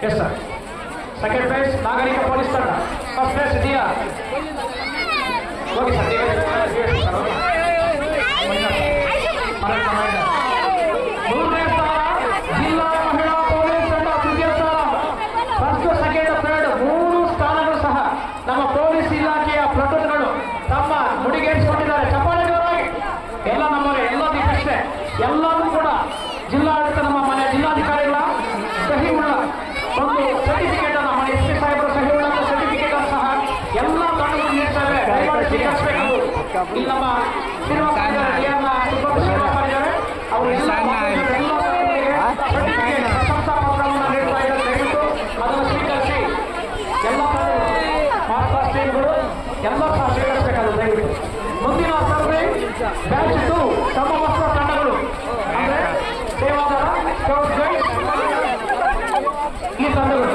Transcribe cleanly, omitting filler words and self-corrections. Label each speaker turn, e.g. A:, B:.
A: Yes sir. Second prize ನಾಗರಿಕ police ತಂಡ. First prize ಇದೆಯಾ? ಹೋಗಿ ಸರ್. ಮೂರನೇ ಸ್ಥಾನ ಜಿಲ್ಲಾ ಮಹಿಳಾ ಪೊಲೀಸ್ ತಂಡ. ತೃತೀಯ ಸ್ಥಾನ. ಫಸ್ಟ್ ಸೆಕೆಂಡ್ ಥರ್ಡ್ 3 ಸ್ಥಾನಗಳು ಸಹ ನಮ್ಮ ಪೊಲೀಸ್ ಇಲಾಖೆಯ ಪ್ಲಟೂನ್ಗಳು ತಮ್ಮ ಮುಡಿಗೇರಿಸಿಕೊಂಡಿದ್ದಾರೆ. ಚಪ್ಪಾಳೆಗಳಾಗಿ ಎಲ್ಲ ನಮ್ಮವರೇ, ಎಲ್ಲ ದಿವಸ ಎಲ್ಲರೂ ಕೂಡ ಜಿಲ್ಲಾಡಳಿತ ನಮ್ಮ ಮನೆ ಜಿಲ್ಲಾಧಿಕಾರಿಗಳ ಸಹಿ ಉಳ್ಳ ಒಂದು ಸರ್ಟಿಫಿಕೇಟ್ ಅನ್ನು ನಮ್ಮ ಎಸ್ ಪಿ ಸಾಹೇಬರ ಸಹಿ ಉಳ್ಳ ಸರ್ಟಿಫಿಕೇಟ್ ಅನ್ನು ಸಹ ಎಲ್ಲ ತಂಡಗಳು ನೀಡ್ತವೆ. ದಯಮಾಡಿ ಸ್ವೀಕರಿಸಬೇಕು. ಇಲ್ಲಿ ನಮ್ಮ ಶ್ರೀನಿವಾಸ ಅವರು ಎಲ್ಲ ಸರ್ಟಿಫಿಕೇಟ್ ಪ್ರಶಂಸಾ ಪತ್ರವನ್ನು ನೀಡ್ತಾ ಇದ್ದಾರೆ. ದಯವಿಟ್ಟು ಅದನ್ನು ಸ್ವೀಕರಿಸಿ ಎಲ್ಲ ಮಾಸ್ಟರ್ ಸ್ಟೇಟ್ಗಳು ಎಲ್ಲ ಸಹ ಸ್ವೀಕರಿಸಬೇಕಾದ. ದಯವಿಟ್ಟು ಮುಂದಿನ ಸ್ಪರ್ಧೆ ಬ್ಯಾಚ್ 2 ಸಮವಸ್ತ್ರ ತಂಡಗಳು ಅಂದರೆ ಸೇವಾದಳ, ಸ್ಕೌಟ್ ಗೈಡ್ ಈ ತಂಡಗಳು